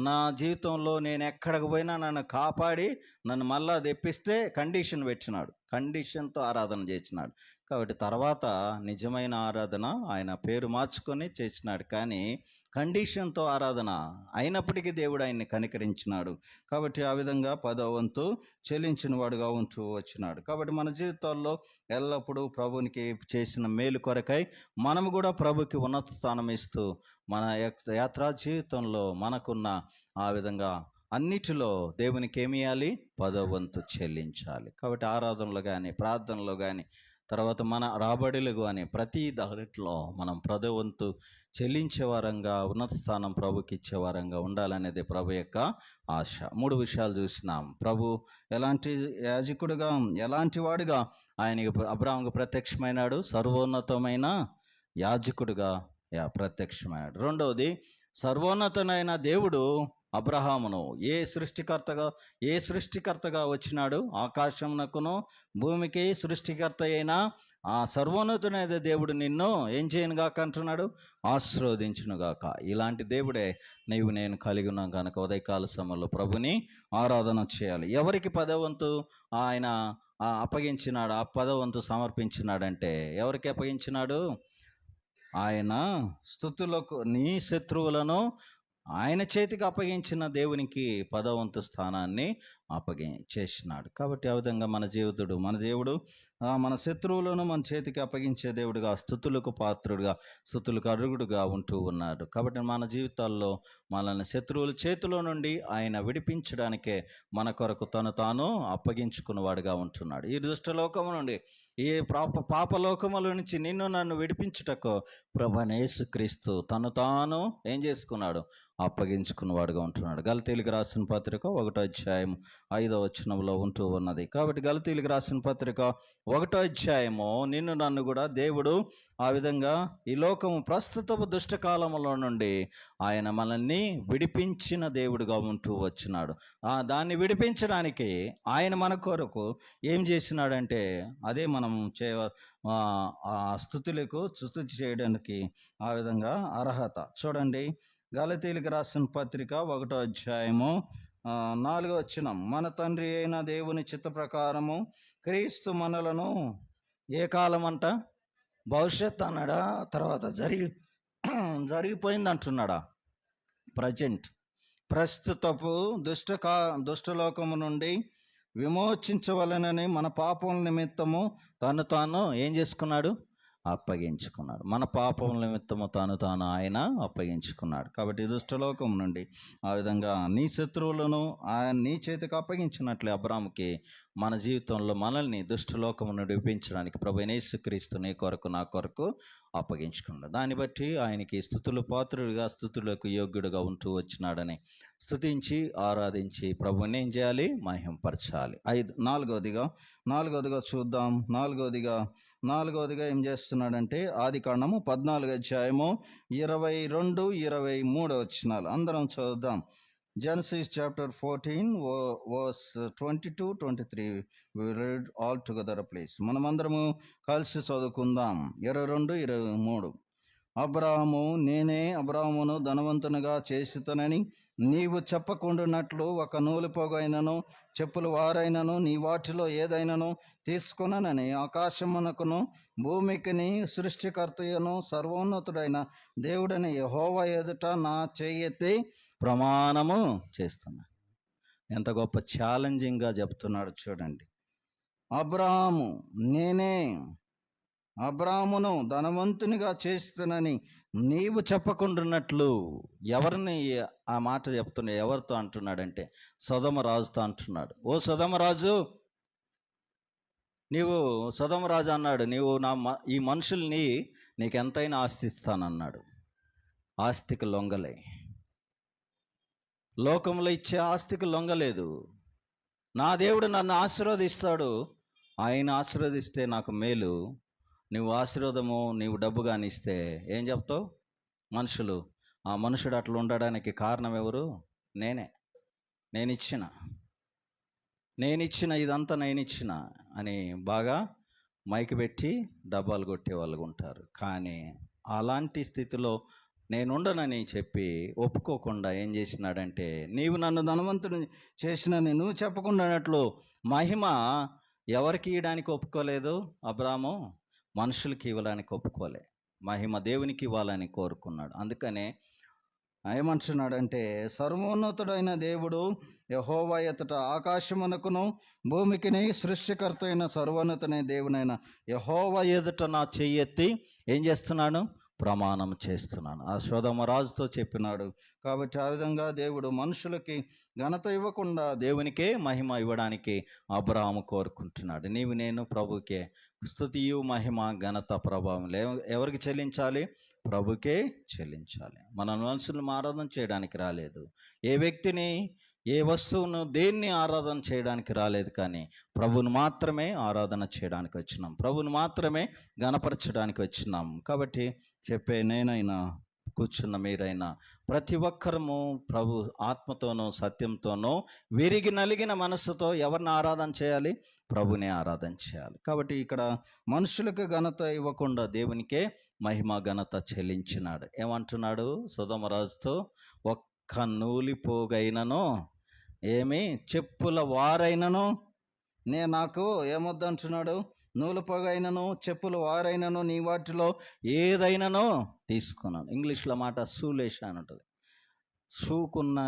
నా జీవితంలో నేను ఎక్కడికి పోయినా నన్ను కాపాడి నన్ను మళ్ళా తెప్పిస్తే కండిషన్ పెట్టినాడు, కండిషన్తో ఆరాధన చేసినాడు. కాబట్టి తర్వాత నిజమైన ఆరాధన ఆయన పేరు మార్చుకొని చేసినాడు, కానీ కండిషన్తో ఆరాధన అయినప్పటికీ దేవుడు ఆయన్ని కనికరించినాడు. కాబట్టి ఆ విధంగా 10వ వంతు చెల్లించిన వాడుగా ఉంటూ వచ్చినాడు. కాబట్టి మన జీవితాల్లో ఎల్లప్పుడూ ప్రభునికి చేసిన మేలు కొరకై మనము కూడా ప్రభుకి ఉన్నత స్థానం ఇస్తూ మన యాత్రా జీవితంలో మనకున్న ఆ విధంగా అన్నిటిలో దేవునికి ఏమి ఇవ్వాలి? 10వ వంతు చెల్లించాలి. కాబట్టి ఆరాధనలో కానీ, ప్రార్థనలో కానీ, తర్వాత మన రాబడిలు కానీ ప్రతి దానిట్లో మనం 10వ వంతు చెల్లించే వారంగా, ఉన్నత స్థానం ప్రభుకి ఇచ్చే వారంగా ఉండాలనేది ప్రభు యొక్క ఆశ. 3 విషయాలు చూసినాం. ప్రభు ఎలాంటి యాజకుడుగా, ఎలాంటి వాడుగా ఆయనకి అబ్రాహాముకు ప్రత్యక్షమైనాడు? సర్వోన్నతమైన యాజకుడుగా ప్రత్యక్షమైనాడు. రెండవది, సర్వోన్నతమైన దేవుడు అబ్రహామును ఏ సృష్టికర్తగా వచ్చినాడు? ఆకాశమునకును భూమికి సృష్టికర్త అయిన ఆ సర్వోన్నతునైన దేవుడు నిన్ను ఏం చేయనుగాక అంటున్నాడు? ఆశీర్వదించునుగాక. ఇలాంటి దేవుడే నేను కలిగి ఉన్నాను కనుక ఉదయకాల సమయంలో ప్రభుని ఆరాధన చేయాలి. ఎవరికి 10వ వంతు ఆయన అప్పగించినాడు, ఆ 10వ వంతు సమర్పించినాడంటే ఎవరికి అప్పగించినాడు? ఆయన స్తుతులకు నీ శత్రువులను ఆయన చేతికి అప్పగించిన దేవునికి 10వ వంతు స్థానాన్ని చేసినాడు. కాబట్టి ఆ విధంగా మన దేవుడు మన శత్రువులను మన చేతికి అప్పగించే దేవుడుగా, స్తుతులకు పాత్రుడుగా, స్తుతులకు అర్హుడుగా ఉంటూ ఉన్నాడు. కాబట్టి మన జీవితాల్లో మనల్ని శత్రువుల చేతిలో నుండి ఆయన విడిపించడానికే మన కొరకు తాను అప్పగించుకున్నవాడుగా ఉంటున్నాడు. ఈ దుష్టలోకము నుండి, ఈ పాపలోకముల నుంచి నిన్ను నన్ను విడిపించుటకు ప్రభువైన యేసుక్రీస్తు తాను ఏం చేసుకున్నాడు? అప్పగించుకున్నవాడుగా ఉంటున్నాడు. గలతీయులకు రాసిన పత్రిక 1వ అధ్యాయం 5వ వచనంలో ఉంటూ ఉన్నది. కాబట్టి గలతీయులకు రాసిన పత్రిక 1వ అధ్యాయము నిన్ను నన్ను కూడా దేవుడు ఆ విధంగా ఈ లోకము ప్రస్తుతపు దుష్టకాలములో నుండి ఆయన మనల్ని విడిపించిన దేవుడుగా ఉంటూ వచ్చినాడు. దాన్ని విడిపించడానికి ఆయన మన కొరకు ఏం చేసినాడంటే, అదే మనం స్తుతి చేయడానికి ఆ విధంగా అర్హత. చూడండి, గలతీయులకు రాసిన పత్రిక 1వ అధ్యాయము 4వ వచనం, మన తండ్రి అయిన దేవుని చిత్త ప్రకారము క్రీస్తు మనలను ఏ కాలం అంట? భవిష్యత్ అన్నాడా? తర్వాత జరిగిపోయింది అంటున్నాడా? ప్రస్తుతపు దుష్టలోకము నుండి విమోచించవలనని మన పాపముల నిమిత్తము తాను ఏం చేసుకున్నాడు? అప్పగించుకున్నాడు. మన పాపముల నిమిత్తము తాను ఆయన అప్పగించుకున్నాడు. కాబట్టి దుష్టలోకం నుండి ఆ విధంగా నీ శత్రువులను ఆయన నీ చేతికి అప్పగించినట్లే అబ్రాముకి మన జీవితంలో మనల్ని దుష్టలోకము నుండి విడిపించడానికి ప్రభువైన యేసుక్రీస్తు నీ కొరకు నా కొరకు అప్పగించుకున్నాడు. దాన్ని బట్టి ఆయనకి స్థుతులు పాత్రుడిగా, స్థుతులకు యోగ్యుడిగా ఉంటూ వచ్చినాడని స్తుతించి ఆరాధించి ప్రభువుని ఏం చేయాలి? మహింపరచాలి. నాలుగవదిగా చూద్దాం. నాలుగవదిగా ఏం చేస్తున్నాడంటే ఆదికాండము 14 అధ్యాయము 22-23 వచనాలు అందరం చూద్దాం. Genesis chapter 14 verse 22-23. We will read all together please. మనమందరము కలిసి చదువుకుందాం. 22-23. అబ్రాహాము, నేనే అబ్రాహామును ధనవంతునిగా చేసితనని నీవు చెప్పకుండానట్లు ఒక నూలుపోగైనను చెప్పులు వారైనను నీ వాటిలో ఏదైనాను తీసుకొననని ఆకాశమునకును భూమికిని సృష్టికర్తయను సర్వోన్నతుడైన దేవుడని యెహోవా ఎదుట నా చెయ్యెత్తి ప్రమాణము చేస్తున్నా. ఎంత గొప్ప ఛాలెంజింగ్గా చెప్తున్నాడు చూడండి. అబ్రాహాము, నేనే అబ్రాహామును ధనవంతునిగా చేస్తానని నీవు చెప్పకుండాన్నట్లు. ఎవరిని ఆ మాట చెప్తున్నా? ఎవరితో అంటున్నాడంటే సొదొమ రాజుతో అంటున్నాడు. ఓ సొదొమ రాజు, నీవు సొదొమ రాజు అన్నాడు, నీవు ఈ మనుషుల్ని నీకెంతైనా ఆస్తి ఇస్తానన్నాడు. ఆస్తికి లొంగలే, లోకంలో ఇచ్చే ఆస్తికి లొంగలేదు. నా దేవుడు నన్ను ఆశీర్వదిస్తాడు, ఆయన ఆశీర్వదిస్తే నాకు మేలు. నువ్వు ఆశీర్వాదము, నీవు డబ్బు కానీ ఇస్తే ఏం చెప్తావు? మనుషులు, ఆ మనుషుడు అట్లా ఉండడానికి కారణం ఎవరు? నేనిచ్చిన ఇదంతా నేనిచ్చిన అని బాగా మైకి పెట్టి డబ్బాలు కొట్టే వాళ్ళు ఉంటారు. కానీ అలాంటి స్థితిలో నేనుండనని చెప్పి ఒప్పుకోకుండా ఏం చేసినాడంటే, నీవు నన్ను ధనవంతుడు చేసినని నువ్వు చెప్పకుండానట్లు మహిమ ఎవరికి ఇవ్వడానికి ఒప్పుకోలేదు అబ్రాము? మనుషులకి ఇవ్వడానికి ఒప్పుకోలే, మహిమ దేవునికి ఇవ్వాలని కోరుకున్నాడు. అందుకనే ఏమంటున్నాడంటే, సర్వోన్నతుడైన దేవుడు యెహోవా ఎదుట ఆకాశమునకును భూమికిని సృష్టికర్త అయిన సర్వోన్నతుడైన దేవునైన యెహోవా ఎదుట నా చెయ్యెత్తి ఏం చేస్తున్నాను? ప్రమాణం చేస్తున్నాను. ఆ సొదొమ రాజుతో చెప్పినాడు. కాబట్టి ఆ విధంగా దేవుడు మనుషులకి ఘనత ఇవ్వకుండా దేవునికే మహిమ ఇవ్వడానికి అబ్రాహాము కోరుకుంటున్నాడు. నేను ప్రభుకే స్తుతియు మహిమ ఘనత ప్రభావం ఎవరికి చెల్లించాలి? ప్రభుకే చెల్లించాలి. మన మనుషులను ఆరాధన చేయడానికి రాలేదు, ఏ వ్యక్తిని ఏ వస్తువును దేన్ని ఆరాధన చేయడానికి రాలేదు, కానీ ప్రభువును మాత్రమే ఆరాధన చేయడానికి వచ్చినాం, ప్రభువును మాత్రమే గణపరచడానికి వచ్చినాం. కాబట్టి చెప్పే నేనైనా కూర్చున్న మీరైనా ప్రతి ఒక్కరము ప్రభు ఆత్మతోనూ సత్యంతోనూ విరిగి నలిగిన మనస్సుతో ఎవరిని ఆరాధన చేయాలి? ప్రభునే ఆరాధన చేయాలి. కాబట్టి ఇక్కడ మనుషులకు ఘనత ఇవ్వకుండా దేవునికే మహిమ ఘనత చెల్లించినాడు. ఏమంటున్నాడు సొదొమ రాజుతో? ఒక్క నూలిపోగైనను, ఏమి చెప్పుల వారైనను నాకు ఏమొద్దంటున్నాడు? నూలుపోగైనను చెప్పులు వారైనను నీ వాటిలో ఏదైనానో తీసుకున్నాను. ఇంగ్లీష్లో మాట షూలేస్ అని ఉంటుంది. షూకున్న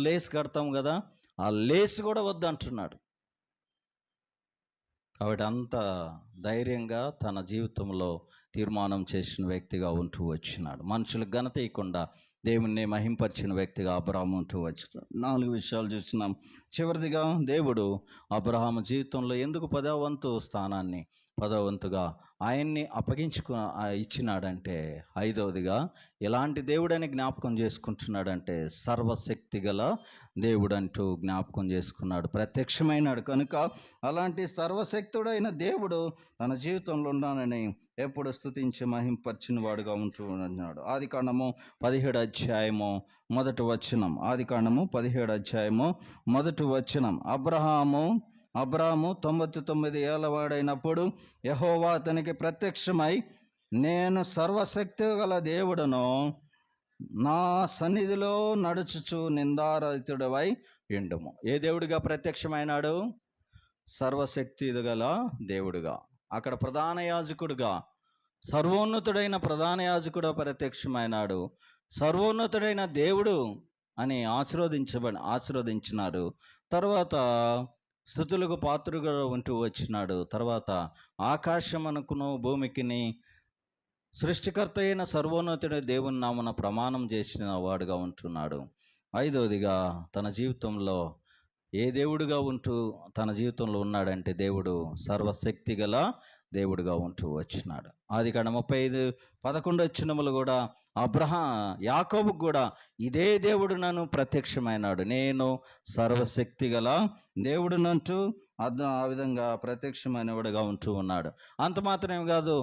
లేస్ కడతాం కదా, ఆ లేస్ కూడా వద్దంటున్నాడు. కాబట్టి అంత ధైర్యంగా తన జీవితంలో తీర్మానం చేసిన వ్యక్తిగా ఉంటూ వచ్చినాడు. మనుషులకు ఘనత ఇవ్వకుండా దేవుణ్ణి మహింపరిచిన వ్యక్తిగా అబ్రాహాము ఉంటూ వచ్చినాడు. 4 విషయాలు చూసినాం. చివరిదిగా దేవుడు అబ్రాహాము జీవితంలో ఎందుకు 10వ వంతు స్థానాన్ని 10వ వంతుగా ఆయన్ని ఇచ్చినాడంటే, 5వదిగా ఎలాంటి దేవుడని జ్ఞాపకం చేసుకుంటున్నాడంటే, సర్వశక్తి గల దేవుడంటూ జ్ఞాపకం చేసుకున్నాడు, ప్రత్యక్షమైనాడు. కనుక అలాంటి సర్వశక్తుడైన దేవుడు తన జీవితంలో ఉన్నానని ఎప్పుడు స్తుతించి మహింపరిచిన వాడుగా ఉంటూ ఉన్నాడు. ఆదికాండము 17వ అధ్యాయము 1వ వచనం. ఆదికాండము 17వ అధ్యాయము 1వ వచనం. అబ్రాహాము 99 ఏళ్ల వాడైనప్పుడు యెహోవా అతనికి ప్రత్యక్షమై, నేను సర్వశక్తి గల దేవుడను, నా సన్నిధిలో నడుచుచు నిందారహితుడవై ఉండుము. ఏ దేవుడిగా ప్రత్యక్షమైనాడు? సర్వశక్తి గల దేవుడుగా. అక్కడ ప్రధాన యాజకుడుగా, సర్వోన్నతుడైన ప్రధాన యాజకుడు ప్రత్యక్షమైనాడు. సర్వోన్నతుడైన దేవుడు అని ఆశీర్వదించినారు. తర్వాత స్తుతులకు పాత్రుగా ఉంటూ వచ్చినాడు. తర్వాత ఆకాశమునకును భూమికిని సృష్టికర్త అయిన సర్వోన్నతుడి దేవుని నామన ప్రమాణం చేసిన వాడుగా ఉంటున్నాడు. ఐదవదిగా తన జీవితంలో ఏ దేవుడుగా ఉంటూ తన జీవితంలో ఉన్నాడంటే దేవుడు సర్వశక్తి గల దేవుడుగా ఉంటూ వచ్చినాడు. ఆదికాండం 35:11 కూడా యాకోబుకు కూడా ఇదే దేవుడు నన్ను ప్రత్యక్షమైనాడు, నేను సర్వశక్తి గల దేవుడునంటూ ఆ విధంగా ప్రత్యక్షమైనవాడుగా ఉంటూ ఉన్నాడు. అంత మాత్రమే కాదు,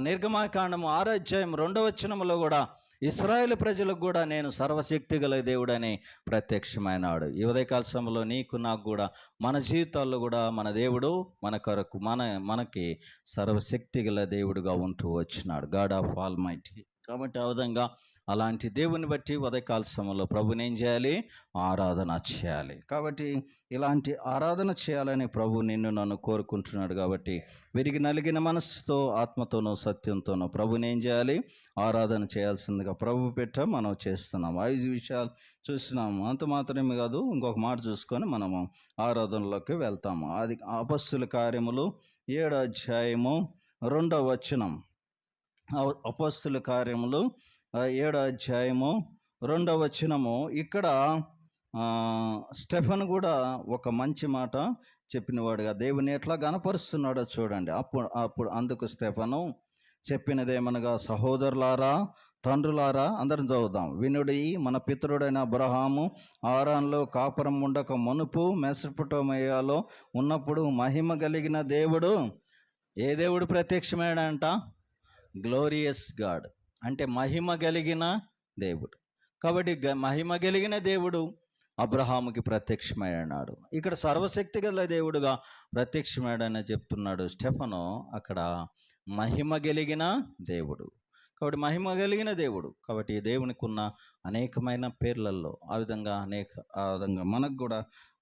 నిర్గమాకాండం 6:2 కూడా ఇశ్రాయేలు ప్రజలకు కూడా నేను సర్వశక్తి గల దేవుడని ప్రత్యక్షమైనాడు. ఈ ఉదయకాల సమయంలో నీకు నాకు కూడా మన జీవితాల్లో కూడా మన దేవుడు మన కొరకు మనకి సర్వశక్తి గల దేవుడుగా ఉంటూ వచ్చినాడు, గాడ్ ఆఫ్ ఆల్ మైటీ. కాబట్టి ఆ విధంగా అలాంటి దేవుని బట్టి ఉదయకాల సమయంలో ప్రభుని ఏం చేయాలి? ఆరాధన చేయాలి. కాబట్టి ఇలాంటి ఆరాధన చేయాలని ప్రభు నిన్ను నన్ను కోరుకుంటున్నాడు. కాబట్టి విరిగి నలిగిన మనసుతో ఆత్మతోనూ సత్యంతోనూ ప్రభుని ఏం చేయాలి? ఆరాధన చేయాల్సిందిగా ప్రభు మనం చేస్తున్నాం. 5 విషయాలు చూస్తున్నాము. అంత మాత్రమే కాదు, ఇంకొక మాట చూసుకొని మనము ఆరాధనలోకి వెళ్తాము. అది అపొస్తలుల కార్యములు 7:2. అపొస్తలుల కార్యములు 7:2. ఇక్కడ స్టెఫెన్ కూడా ఒక మంచి మాట చెప్పినవాడుగా దేవుని ఎట్లా గనపరుస్తున్నాడో చూడండి. అప్పుడు అందుకు స్టెఫెను చెప్పినదేమనగా, సహోదరులారా, తండ్రులారా, అందరం చదువుదాం. వినుడి, మన పితరుడైన అబ్రహాము హారానులో కాపురం ఉండక మునుపు మెసొపొతామియాలో ఉన్నప్పుడు మహిమ కలిగిన దేవుడు, ఏ దేవుడు ప్రత్యక్షమైనంట? గ్లోరియస్ గాడ్, అంటే మహిమ కలిగిన దేవుడు. కాబట్టి మహిమ కలిగిన దేవుడు అబ్రహాముకి ప్రత్యక్షమైనాడు. ఇక్కడ సర్వశక్తి గల దేవుడుగా ప్రత్యక్షమైనాడని చెప్తున్నాడు స్టెఫెను. అక్కడ మహిమ కలిగిన దేవుడు. కాబట్టి మహిమ కలిగిన దేవుడు. కాబట్టి ఈ దేవునికి ఉన్న అనేకమైన పేర్లలో ఆ విధంగా మనకు కూడా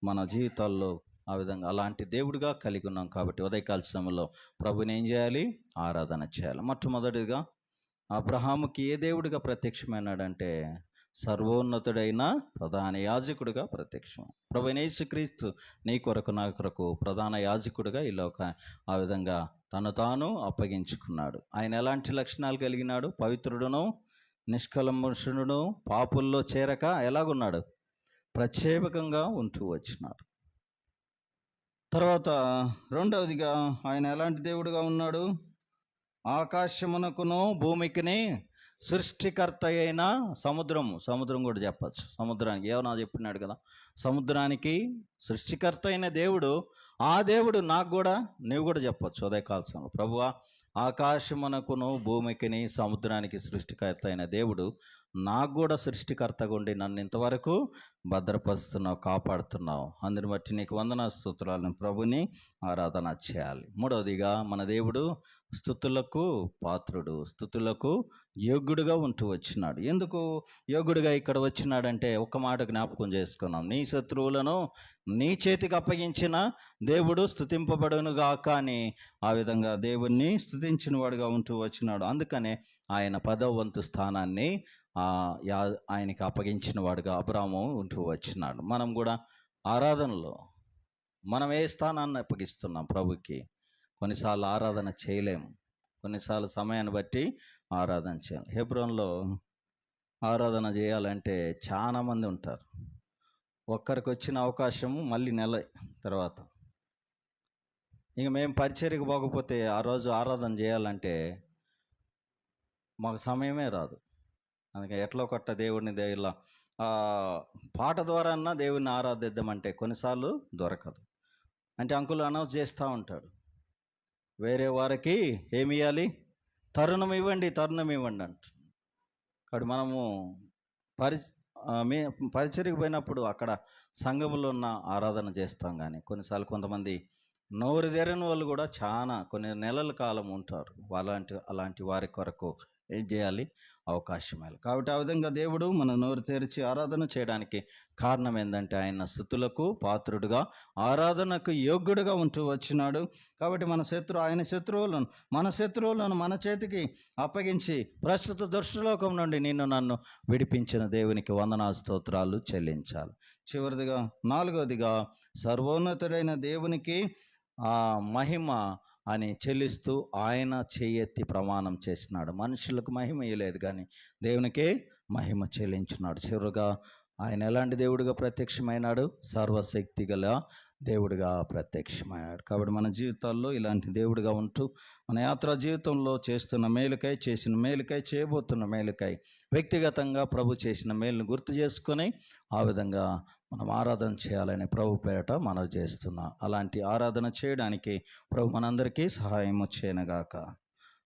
మన జీవితాల్లో ఆ విధంగా అలాంటి దేవుడిగా కలిగి ఉన్నాం. కాబట్టి ఉదయకాల సమయంలో ప్రభుని ఏం చేయాలి? ఆరాధన చేయాలి. మొట్టమొదటిగా అబ్రహాముకి ఏ దేవుడిగా ప్రత్యక్షమైనాడంటే సర్వోన్నతుడైన ప్రధాన యాజకుడిగా ప్రత్యక్షం. ప్రభువైన యేసుక్రీస్తు నీ కొరకు నా కొరకు ప్రధాన యాజకుడిగా ఈ లోక ఆ విధంగా తను తాను అప్పగించుకున్నాడు. ఆయన ఎలాంటి లక్షణాలు కలిగినాడు? పవిత్రుడును, నిష్కల్మషుడును, పాపుల్లో చేరక ఎలాగున్నాడు? ప్రత్యేకంగా ఉంటూ వచ్చినాడు. తర్వాత రెండవదిగా ఆయన ఎలాంటి దేవుడుగా ఉన్నాడు? ఆకాశమునకును భూమికిని సృష్టికర్త అయిన సముద్రం కూడా చెప్పచ్చు. సముద్రానికి ఏమన్నా చెప్పినాడు కదా, సముద్రానికి సృష్టికర్త అయిన దేవుడు, ఆ దేవుడు నాకు కూడా నీవు కూడా చెప్పచ్చు ఉదయకాల ప్రభువా, ఆకాశమునకును భూమికిని సముద్రానికి సృష్టికర్త అయిన దేవుడు నాకు కూడా సృష్టికర్తగా ఉండి నన్ను ఇంతవరకు భద్రపరుస్తున్నావు, కాపాడుతున్నావు. అందుని బట్టి నీకు వందన స్తుతులను ప్రభుని ఆరాధన చేయాలి. మూడవదిగా మన దేవుడు స్తుతులకు పాత్రుడు, స్తుతులకు యోగ్యుడుగా ఉంటూ వచ్చినాడు. ఎందుకు యోగ్యుడిగా ఇక్కడ వచ్చినాడంటే ఒక్క మాట జ్ఞాపకం చేసుకున్నాం. నీ శత్రువులను నీ చేతికి అప్పగించిన దేవుడు స్తుతింపబడునుగాక అని ఆ విధంగా దేవుణ్ణి స్తుతించిన వాడుగా ఉంటూ వచ్చినాడు. అందుకనే ఆయన 10వ వంతు స్థానాన్ని ఆయనకి అప్పగించిన వాడుగా అబ్రాము ఉంటూ వచ్చినాడు. మనం కూడా ఆరాధనలో మనం ఏ స్థానాన్ని అప్పగిస్తున్నాం ప్రభుకి? కొన్నిసార్లు ఆరాధన చేయలేము, కొన్నిసార్లు సమయాన్ని బట్టి ఆరాధన చేయాలి. హెబ్రోన్లో ఆరాధన చేయాలంటే చాలామంది ఉంటారు. ఒక్కరికి వచ్చిన అవకాశము మళ్ళీ నెల తర్వాత. ఇంక మేము పరిచర్యకు పోకపోతే ఆ రోజు ఆరాధన చేయాలంటే మాకు సమయమే రాదు. అందుకే ఎట్లా కొట్ట దేవుడిని ఇలా పాట ద్వారా అన్నా దేవుడిని ఆరాధిద్దామంటే కొన్నిసార్లు దొరకదు. అంటే అంకులు అనౌన్స్ చేస్తూ ఉంటాడు, వేరే వారికి ఏమి ఇవ్వాలి? తరుణం ఇవ్వండి అంటు. కాబట్టి మనము పరిచర్యకు పోయినప్పుడు అక్కడ సంఘములో ఉన్న ఆరాధన చేస్తాం. కానీ కొన్నిసార్లు కొంతమంది నోరు తెరని వాళ్ళు కూడా చాలా కొన్ని నెలల కాలం ఉంటారు. అలాంటి వారి కొరకు ఏం చేయాలి? అవకాశం ఇవ్వాలి. కాబట్టి ఆ విధంగా దేవుడు మన నోరు తెరిచి ఆరాధన చేయడానికి కారణం ఏంటంటే ఆయన స్తుతులకు పాత్రుడుగా, ఆరాధనకు యోగ్యుడుగా ఉంటూ వచ్చినాడు. కాబట్టి మన శత్రువులను మన చేతికి అప్పగించి ప్రస్తుత దుష్టలోకం నుండి నిన్ను నన్ను విడిపించిన దేవునికి వందనాలు స్తోత్రాలు చెల్లించాలి. చివరిదిగా 4వదిగా సర్వోన్నతుడైన దేవునికి మహిమ అని చెల్లిస్తూ ఆయన చేయెత్తి ప్రమాణం చేసినాడు. మనుషులకు మహిమ ఇయ్యలేదు కానీ దేవునికే మహిమ చెల్లించున్నాడు. చివరిగా ఆయన ఎలాంటి దేవుడిగా ప్రత్యక్షమైనాడు? సర్వశక్తి గల దేవుడిగా ప్రత్యక్షమైనాడు. కాబట్టి మన జీవితాల్లో ఇలాంటి దేవుడిగా ఉంటూ మన యాత్రా జీవితంలో చేస్తున్న మేలుకై, చేసిన మేలుకై, చేయబోతున్న మేలుకై వ్యక్తిగతంగా ప్రభు చేసిన మేలును గుర్తు చేసుకొని ఆ విధంగా మనం ఆరాధన చేయాలని ప్రభు పేరట మనవి చేస్తున్నాం. అలాంటి ఆరాధన చేయడానికి ప్రభు మనందరికీ సహాయం చేయనుగాక.